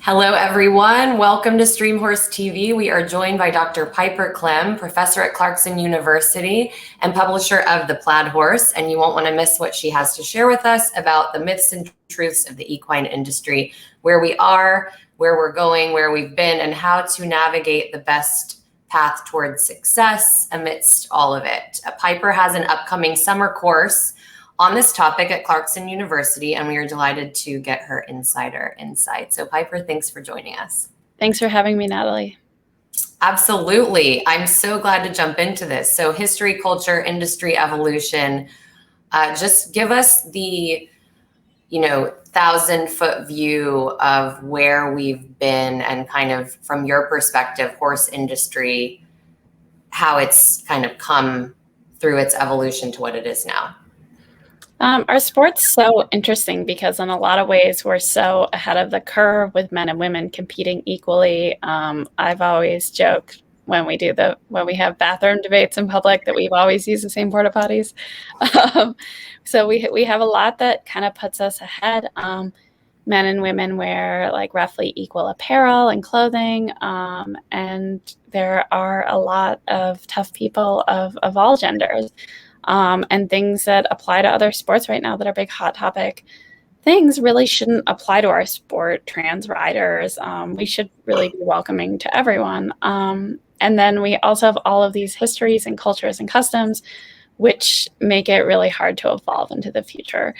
Hello, everyone. Welcome to StreamHorseTV. We are joined by Dr. Piper Klemm, professor at Clarkson University and publisher of The Plaid Horse, and you won't want to miss what she has to share with us about the myths and truths of the equine industry, where we are, where we're going, where we've been, and how to navigate the best path towards success amidst all of it. Piper has an upcoming summer course on this topic at Clarkson University, and we are delighted to get her insider insight. So Piper, thanks for joining us. Thanks for having me, Natalie. Absolutely. I'm so glad to jump into this. So history, culture, industry, evolution. Just give us the, 1,000-foot view of where we've been and kind of from your perspective, horse industry, how it's kind of come through its evolution to what it is now. Our sport's so interesting because in a lot of ways we're so ahead of the curve with men and women competing equally. I've always joked when we have bathroom debates in public that we've always used the same port-o-potties. So we have a lot that kind of puts us ahead. Men and women wear like roughly equal apparel and clothing, and there are a lot of tough people of all genders. And things that apply to other sports right now that are big hot topic things really shouldn't apply to our sport. Trans riders, we should really be welcoming to everyone. And then we also have all of these histories and cultures and customs, which make it really hard to evolve into the future.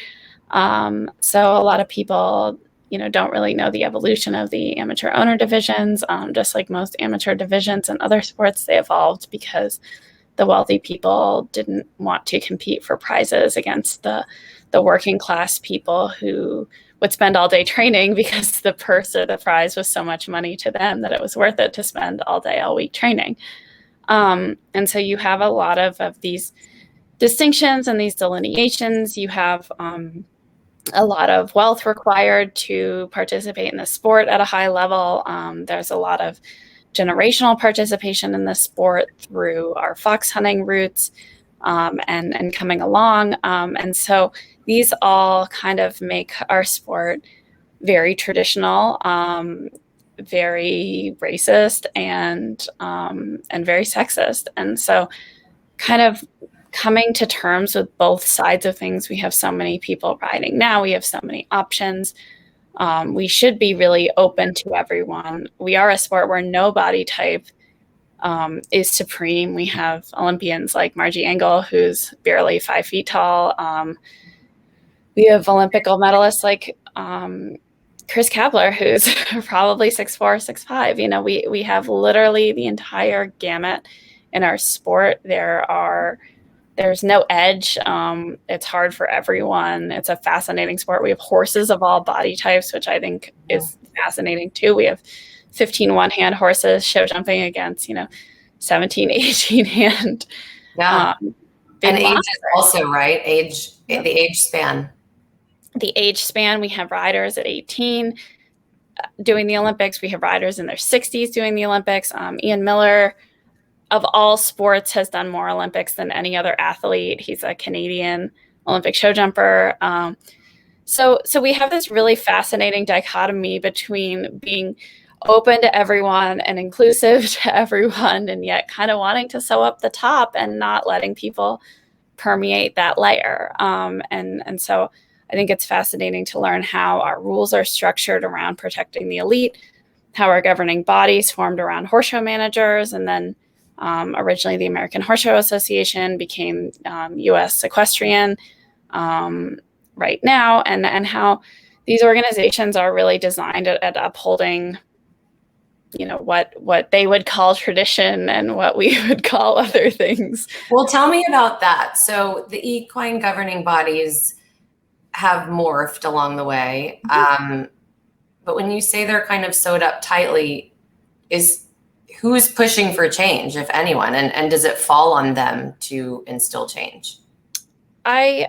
So a lot of people, don't really know the evolution of the amateur owner divisions. Just like most amateur divisions in other sports, they evolved because the wealthy people didn't want to compete for prizes against the working class people who would spend all day training because the purse or the prize was so much money to them that it was worth it to spend all day, all week training. And so you have a lot of these distinctions and these delineations. You have a lot of wealth required to participate in the sport at a high level. There's a lot of generational participation in the sport through our fox hunting roots and coming along. And so these all kind of make our sport very traditional, very racist, and very sexist. And so kind of coming to terms with both sides of things. We have so many people riding now. We have so many options. We should be really open to everyone. We are a sport where no body type is supreme. We have Olympians like Margie Engel, who's barely 5 feet tall. We have Olympic gold medalists like Chris Kapler, who's probably 6'4", 6'5". We have literally the entire gamut in our sport. There's no edge. It's hard for everyone. It's a fascinating sport. We have horses of all body types, which I think is fascinating too. We have 15 one-hand horses show jumping against, 17, 18-hand. Yeah. And age is also, right? The age span. The age span, we have riders at 18 doing the Olympics. We have riders in their 60s doing the Olympics. Ian Miller, of all sports, has done more Olympics than any other athlete. He's a Canadian Olympic show jumper. So we have this really fascinating dichotomy between being open to everyone and inclusive to everyone, and yet kind of wanting to sew up the top and not letting people permeate that layer. And so I think it's fascinating to learn how our rules are structured around protecting the elite, how our governing bodies formed around horse show managers, and then originally the American Horse Show Association became U.S. Equestrian right now, and how these organizations are really designed at upholding, what they would call tradition and what we would call other things. Well, tell me about that. So the equine governing bodies have morphed along the way, but when you say they're kind of sewed up tightly, who's pushing for change, if anyone, and does it fall on them to instill change? I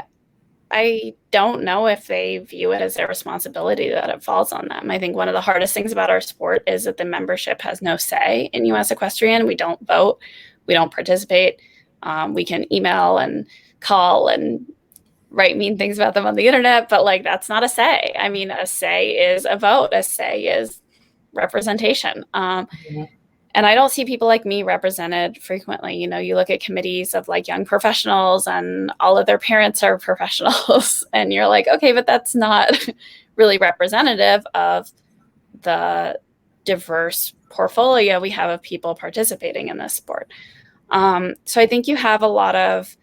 don't know if they view it as their responsibility that it falls on them. I think one of the hardest things about our sport is that the membership has no say in U.S. Equestrian. We don't vote. We don't participate. We can email and call and write mean things about them on the internet, but that's not a say. I mean, a say is a vote. A say is representation. Mhm. And I don't see people like me represented frequently. You know, you look at committees of like young professionals and all of their parents are professionals and you're like, okay, but that's not really representative of the diverse portfolio we have of people participating in this sport. So I think you have a lot of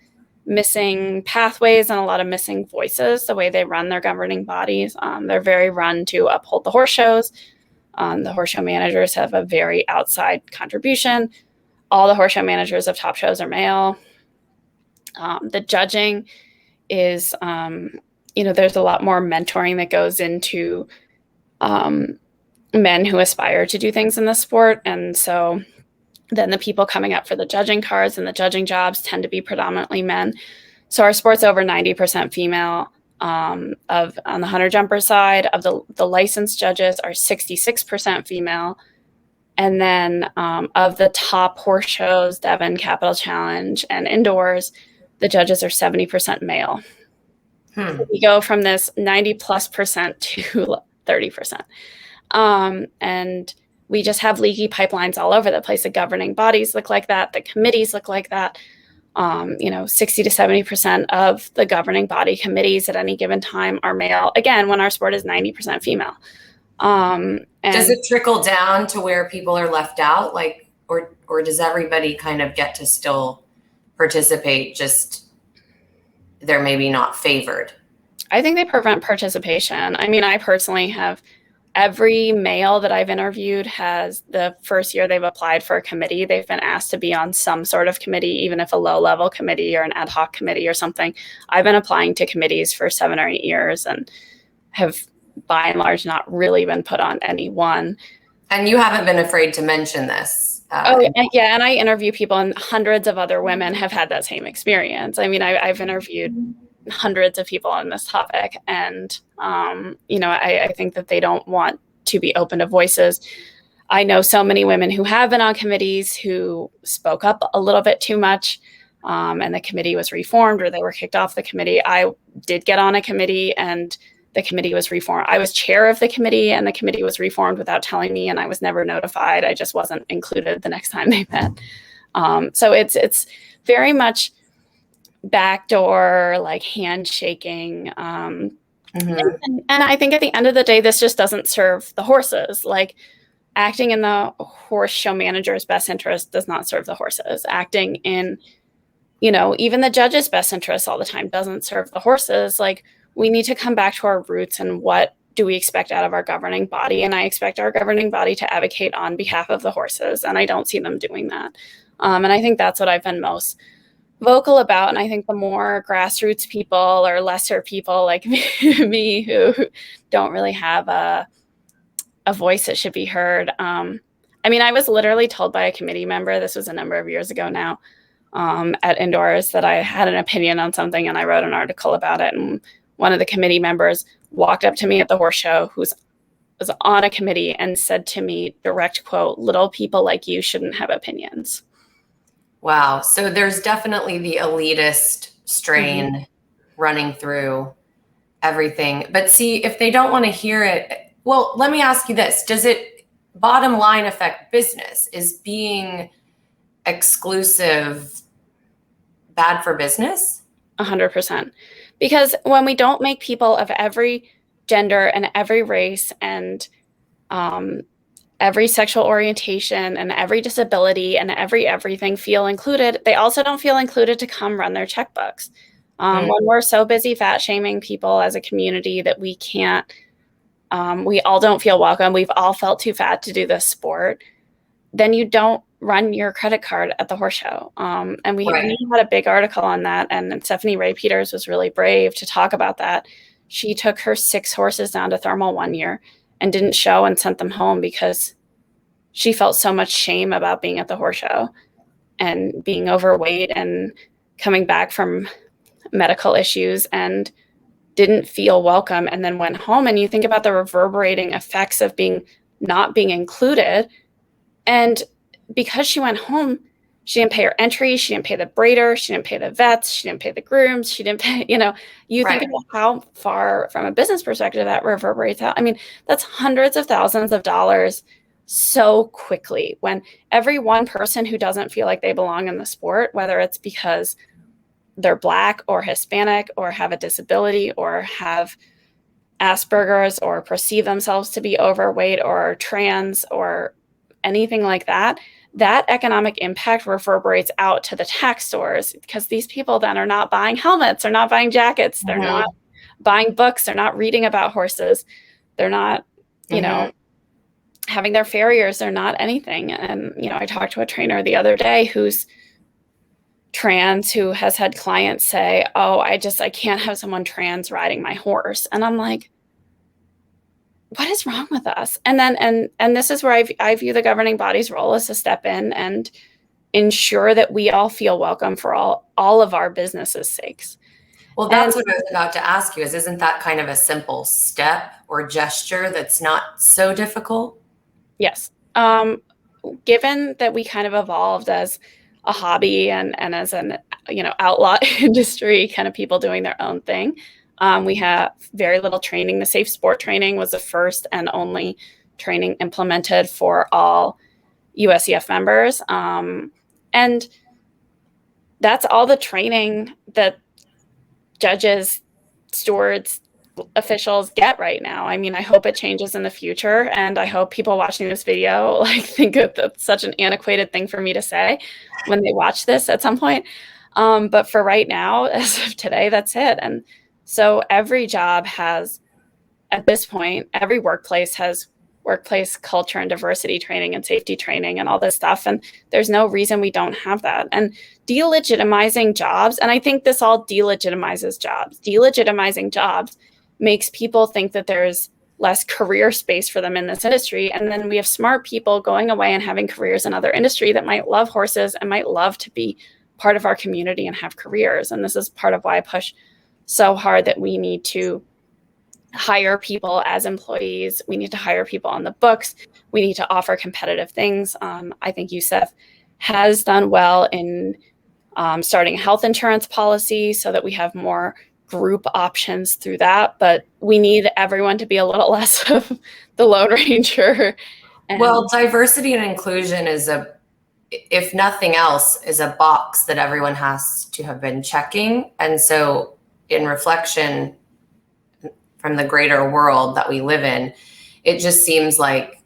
missing pathways and a lot of missing voices, the way they run their governing bodies. They're very run to uphold the horse shows. The horse show managers have a very outside contribution. All the horse show managers of top shows are male. The judging is, there's a lot more mentoring that goes into men who aspire to do things in the sport. And so then the people coming up for the judging cards and the judging jobs tend to be predominantly men. So our sport's over 90% female. On the hunter jumper side of the licensed judges are 66% female. And then of the top horse shows, Devon, Capital Challenge, and indoors, the judges are 70% male. So we go from this 90+% to 30%. And we just have leaky pipelines all over the place. The governing bodies look like that. The committees look like that. 60 to 70% of the governing body committees at any given time are male. Again, when our sport is 90% female. Does it trickle down to where people are left out? Like, or does everybody kind of get to still participate? Just they're maybe not favored. I think they prevent participation. I mean, I personally have every male that I've interviewed has the first year they've applied for a committee, they've been asked to be on some sort of committee, even if a low-level committee or an ad hoc committee or something. I've been applying to committees for 7 or 8 years and have, by and large, not really been put on any one. And you haven't been afraid to mention this. Yeah, and I interview people, and hundreds of other women have had that same experience. I mean, I've interviewed hundreds of people on this topic, and I think that they don't want to be open to voices. I know so many women who have been on committees who spoke up a little bit too much, and the committee was reformed or they were kicked off the committee. I did get on a committee and the committee was reformed. I was chair of the committee and the committee was reformed without telling me, and I was never notified. I just wasn't included the next time they met. So it's very much backdoor, like handshaking. And I think at the end of the day, this just doesn't serve the horses. Like, acting in the horse show manager's best interest does not serve the horses. Acting in, even the judge's best interest all the time doesn't serve the horses. Like, we need to come back to our roots and what do we expect out of our governing body? And I expect our governing body to advocate on behalf of the horses, and I don't see them doing that. And I think that's what I've been most vocal about. And I think the more grassroots people or lesser people like me who don't really have a voice that should be heard. I mean, I was literally told by a committee member, this was a number of years ago now, at indoors, that I had an opinion on something and I wrote an article about it. And one of the committee members walked up to me at the horse show, who was on a committee, and said to me, direct quote, "Little people like you shouldn't have opinions." Wow. So there's definitely the elitist strain running through everything. But see, if they don't want to hear it, well, let me ask you this. Does it bottom line affect business? Is being exclusive bad for business? 100%. Because when we don't make people of every gender and every race and every sexual orientation and every disability and everything feel included, they also don't feel included to come run their checkbooks. When we're so busy fat shaming people as a community that we can't, we all don't feel welcome, we've all felt too fat to do this sport, then you don't run your credit card at the horse show. And we had a big article on that, and Stephanie Ray Peters was really brave to talk about that. She took her 6 horses down to thermal one year and didn't show and sent them home because she felt so much shame about being at the horse show and being overweight and coming back from medical issues and didn't feel welcome, and then went home. And you think about the reverberating effects of not being included. And because she went home, she didn't pay her entry, she didn't pay the breeder, she didn't pay the vets, she didn't pay the grooms, she didn't pay, you think about how far from a business perspective that reverberates out. I mean, that's hundreds of thousands of dollars so quickly when every one person who doesn't feel like they belong in the sport, whether it's because they're Black or Hispanic or have a disability or have Asperger's or perceive themselves to be overweight or trans or anything like that, that economic impact reverberates out to the tack stores, because these people then are not buying helmets, they're not buying jackets, they're not buying books, they're not reading about horses, they're not, you know, having their farriers, they're not anything. And, you know, I talked to a trainer the other day who's trans, who has had clients say, oh, I can't have someone trans riding my horse. And I'm like, what is wrong with us? And then, and this is where I view the governing body's role as to step in and ensure that we all feel welcome for all of our businesses' sakes. Well, that's what I was about to ask you, isn't that kind of a simple step or gesture that's not so difficult? Yes. Given that we kind of evolved as a hobby and as an, you know, outlaw industry, kind of people doing their own thing, we have very little training. The safe sport training was the first and only training implemented for all USEF members. And that's all the training that judges, stewards, officials get right now. I mean, I hope it changes in the future, and I hope people watching this video like think that's such an antiquated thing for me to say when they watch this at some point. But for right now, as of today, that's it. And so every job has, at this point, every workplace has workplace culture and diversity training and safety training and all this stuff. And there's no reason we don't have that. And delegitimizing jobs, and I think this all delegitimizes jobs. Delegitimizing jobs makes people think that there's less career space for them in this industry. And then we have smart people going away and having careers in other industry that might love horses and might love to be part of our community and have careers. And this is part of why I push so hard that we need to hire people as employees. We need to hire people on the books. We need to offer competitive things. I think USEF has done well in starting a health insurance policy so that we have more group options through that. But we need everyone to be a little less of the Lone Ranger. Well, diversity and inclusion is if nothing else, is a box that everyone has to have been checking. And so in reflection from the greater world that we live in, it just seems like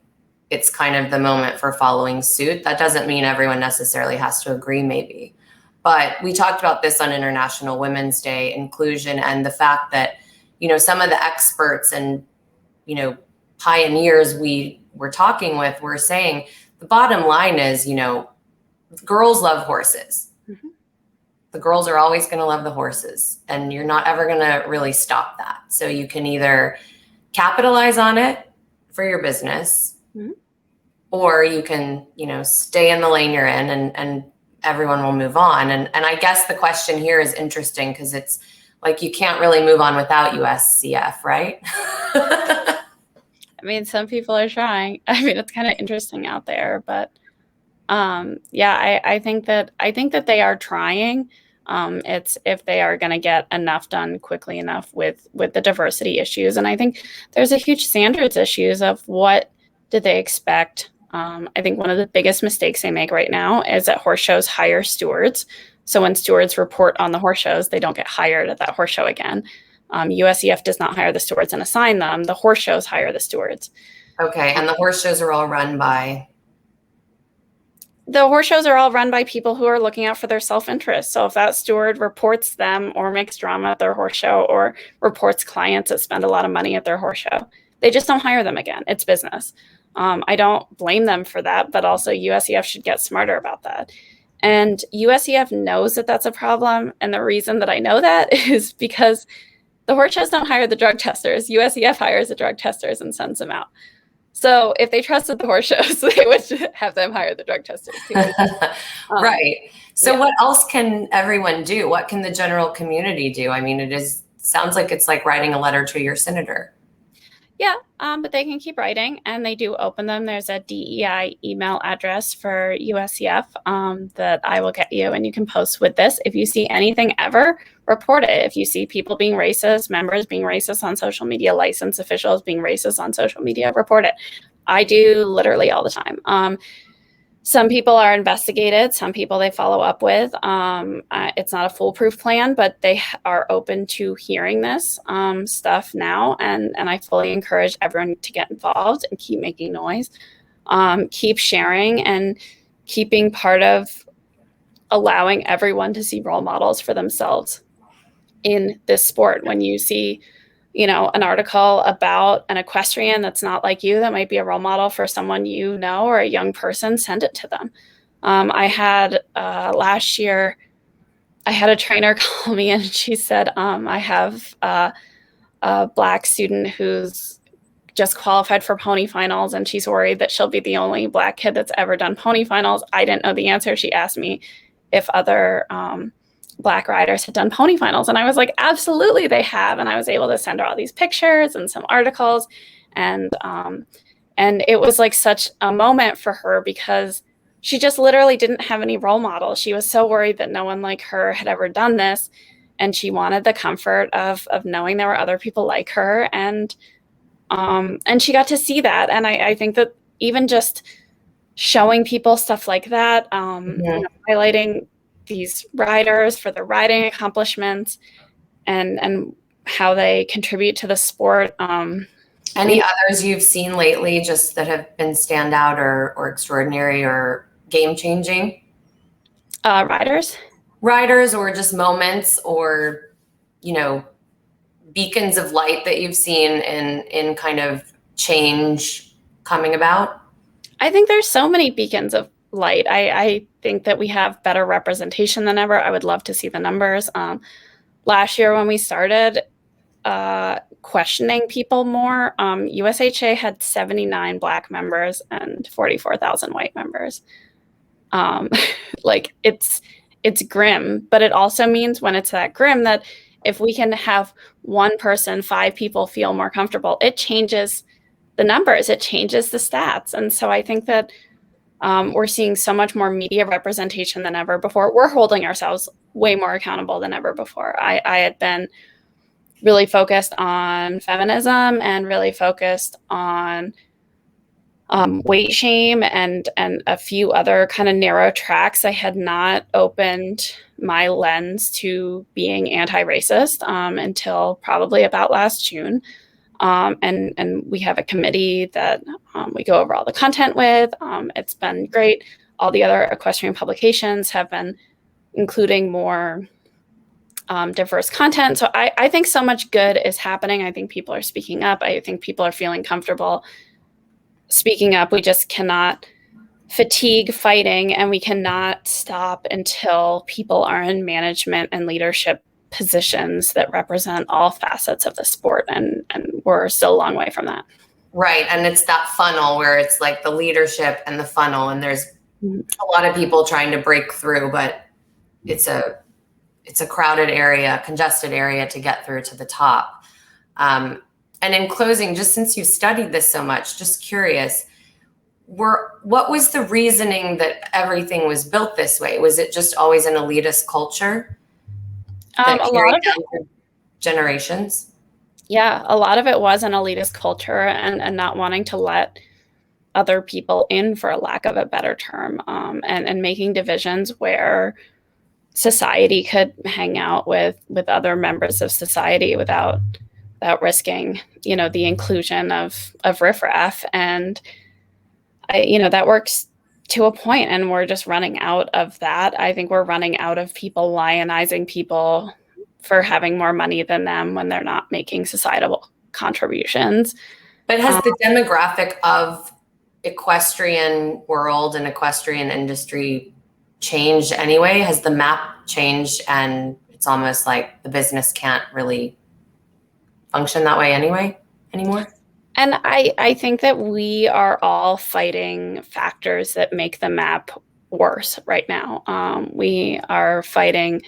it's kind of the moment for following suit. That doesn't mean everyone necessarily has to agree, maybe. But we talked about this on International Women's Day, inclusion, and the fact that, you know, some of the experts and, you know, pioneers we were talking with were saying the bottom line is, you know, girls love horses. The girls are always going to love the horses, and you're not ever going to really stop that. So you can either capitalize on it for your business, or you can, you know, stay in the lane you're in, and everyone will move on. And I guess the question here is interesting because it's like you can't really move on without USCF, right? I mean, some people are trying. I mean, it's kind of interesting out there, but yeah, I think that they are trying. It's if they are going to get enough done quickly enough with the diversity issues. And I think there's a huge standards issues of what did they expect. I think one of the biggest mistakes they make right now is that horse shows hire stewards. So when stewards report on the horse shows, they don't get hired at that horse show again. USEF does not hire the stewards and assign them. The horse shows hire the stewards. Okay, and the horse shows are all run by? The horse shows are all run by people who are looking out for their self-interest. So if that steward reports them or makes drama at their horse show or reports clients that spend a lot of money at their horse show, they just don't hire them again. It's business. I don't blame them for that, but also USEF should get smarter about that. And USEF knows that that's a problem. And the reason that I know that is because the horse shows don't hire the drug testers. USEF hires the drug testers and sends them out. So if they trusted the horse shows, they would have them hire the drug testers too. Right. So yeah. What else can everyone do? What can the general community do? I mean, sounds like it's like writing a letter to your senator. Yeah, but they can keep writing, and they do open them. There's a DEI email address for USEF that I will get you, and you can post with this. If you see anything ever, report it. If you see people being racist, members being racist on social media, licensed officials being racist on social media, report it. I do literally all the time. Some people are investigated. Some people they follow up with. It's not a foolproof plan, but they are open to hearing this stuff now. And I fully encourage everyone to get involved and keep making noise, keep sharing, and keeping part of allowing everyone to see role models for themselves in this sport. When you see, you know, an article about an equestrian that's not like you, that might be a role model for someone you know or a young person, send it to them. I had last year, I had a trainer call me and she said, I have a Black student who's just qualified for pony finals and she's worried that she'll be the only Black kid that's ever done pony finals. I didn't know the answer. She asked me if other Black riders had done pony finals. And I was like, absolutely they have. And I was able to send her all these pictures and some articles. And it was like such a moment for her because she just literally didn't have any role models. She was so worried that no one like her had ever done this. And she wanted the comfort of knowing there were other people like her. And she got to see that. And I think that even just showing people stuff like that, you know, highlighting these riders for their riding accomplishments and how they contribute to the sport. Any others you've seen lately just that have been standout or extraordinary or game-changing? Riders or just moments or, you know, beacons of light that you've seen in kind of change coming about? I think there's so many beacons of light. I think that we have better representation than ever. I would love to see the numbers. Last year when we started questioning people more, USHA had 79 Black members and 44,000 white members. Like it's grim, but it also means when it's that grim that if we can have one person, 5 people feel more comfortable, it changes the numbers, it changes the stats. And so I think that we're seeing so much more media representation than ever before. We're holding ourselves way more accountable than ever before. I had been really focused on feminism and really focused on weight shame and a few other kind of narrow tracks. I had not opened my lens to being anti-racist until probably about last June. And we have a committee that we go over all the content with. It's been great. All the other equestrian publications have been including more diverse content. So I think so much good is happening. I think people are speaking up. I think people are feeling comfortable speaking up. We just cannot fatigue fighting, and we cannot stop until people are in management and leadership positions that represent all facets of the sport, and we're still a long way from that. Right, and it's that funnel where it's like the leadership and the funnel, and there's a lot of people trying to break through, but it's a crowded area, congested area to get through to the top. And in closing, just since you've studied this so much, just curious, what was the reasoning that everything was built this way? Was it just always an elitist culture? A lot of it, generations. Yeah, a lot of it was an elitist culture and not wanting to let other people in, for a lack of a better term, and making divisions where society could hang out with other members of society without risking, you know, the inclusion of riffraff. And that works to a point, and we're just running out of that. I think we're running out of people lionizing people for having more money than them when they're not making societal contributions. But has the demographic of equestrian world and equestrian industry changed anyway? Has the map changed, and it's almost like the business can't really function that way anymore? And I think that we are all fighting factors that make the map worse right now. We are fighting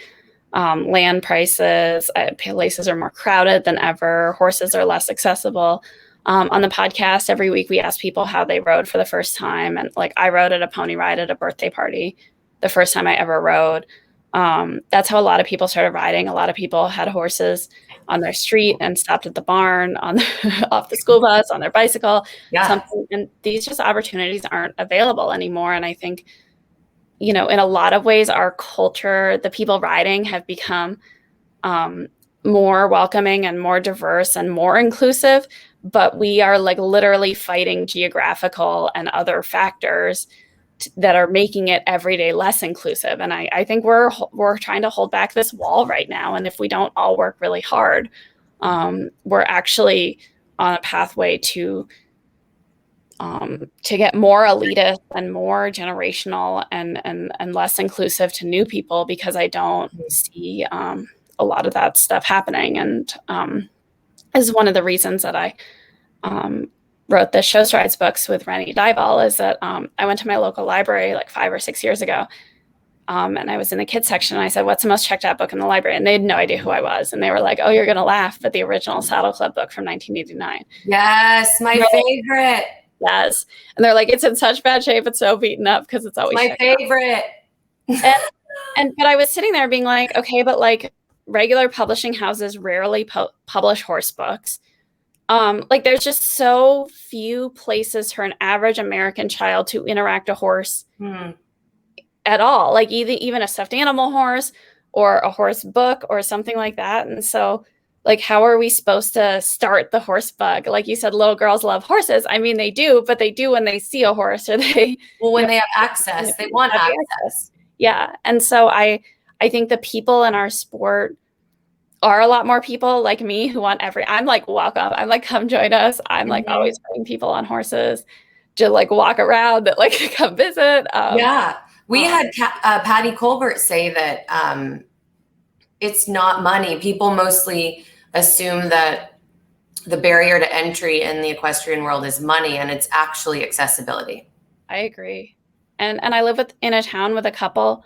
land prices. Places are more crowded than ever. Horses are less accessible. On the podcast, every week we ask people how they rode for the first time. And like, I rode at a pony ride at a birthday party the first time I ever rode. That's how a lot of people started riding. A lot of people had horses on their street and stopped at the barn, on off the school bus, on their bicycle, something. And these just opportunities aren't available anymore. And I think, in a lot of ways, our culture, the people riding, have become more welcoming and more diverse and more inclusive, but we are like literally fighting geographical and other factors that are making it every day less inclusive. And I think we're trying to hold back this wall right now. And if we don't all work really hard, we're actually on a pathway to get more elitist and more generational and less inclusive to new people, because I don't see a lot of that stuff happening. And is one of the reasons that I wrote the Show Strides books with Rennie Dival, is that I went to my local library like 5 or 6 years ago, and I was in the kids section, and I said, what's the most checked out book in the library? And they had no idea who I was. And they were like, oh, you're going to laugh, but the original Saddle Club book from 1989. Yes, my favorite. Yes. And they're like, it's in such bad shape. It's so beaten up because it's always my favorite. But I was sitting there being like, okay, but like regular publishing houses rarely publish horse books. Like there's just so few places for an average American child to interact a horse at all, like even a stuffed animal horse or a horse book or something like that. And so like, how are we supposed to start the horse bug? Like you said, little girls love horses. I mean, they do, but they do when they see a horse, or when they have access, they want access. Yeah. And so I think the people in our sport are a lot more people like me who want I'm like, welcome. I'm like, come join us. I'm like always putting people on horses to like walk around, that like come visit. We had Patty Colbert say that it's not money. People mostly assume that the barrier to entry in the equestrian world is money, and it's actually accessibility. I agree. And I live in a town with a couple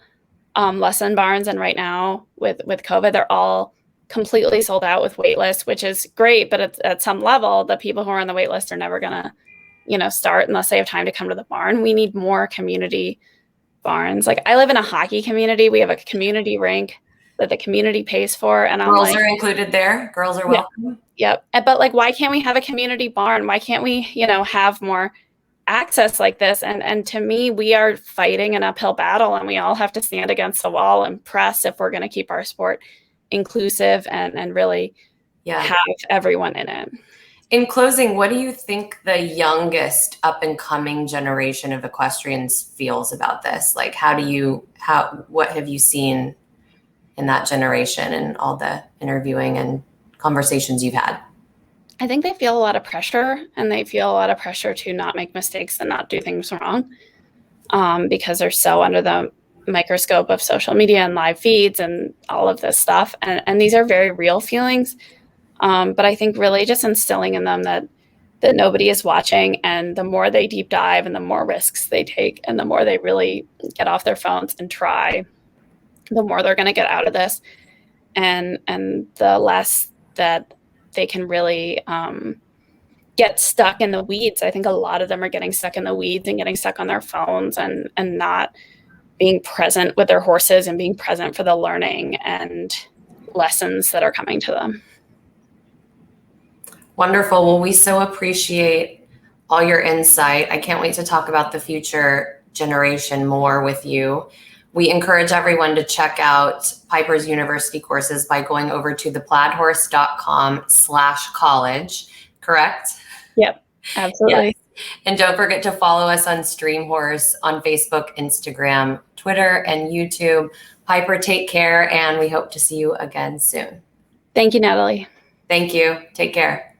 lesson barns, and right now with COVID, they're all completely sold out with wait lists, which is great, but at some level, the people who are on the wait list are never gonna, start unless they have time to come to the barn. We need more community barns. Like I live in a hockey community. We have a community rink that the community pays for, and girls are included there. Girls are welcome. Yep. But like, why can't we have a community barn? Why can't we, have more access like this? And to me, we are fighting an uphill battle, and we all have to stand against the wall and press if we're going to keep our sport inclusive and really have everyone in it. In closing, what do you think the youngest up and coming generation of equestrians feels about this? Like, what have you seen in that generation and all the interviewing and conversations you've had? I think they feel a lot of pressure, and they feel a lot of pressure to not make mistakes and not do things wrong, because they're so under the microscope of social media and live feeds and all of this stuff. And these are very real feelings. But I think really just instilling in them that nobody is watching, and the more they deep dive and the more risks they take and the more they really get off their phones and try, the more they're going to get out of this. And the less that they can really get stuck in the weeds. I think a lot of them are getting stuck in the weeds and getting stuck on their phones and not being present with their horses and being present for the learning and lessons that are coming to them. Wonderful. Well, we so appreciate all your insight. I can't wait to talk about the future generation more with you. We encourage everyone to check out Piper's university courses by going over to theplaidhorse.com/college, correct? Yep, absolutely. Yes. And don't forget to follow us on StreamHorse on Facebook, Instagram, Twitter, and YouTube. Piper, take care, and we hope to see you again soon. Thank you, Natalie. Thank you. Take care.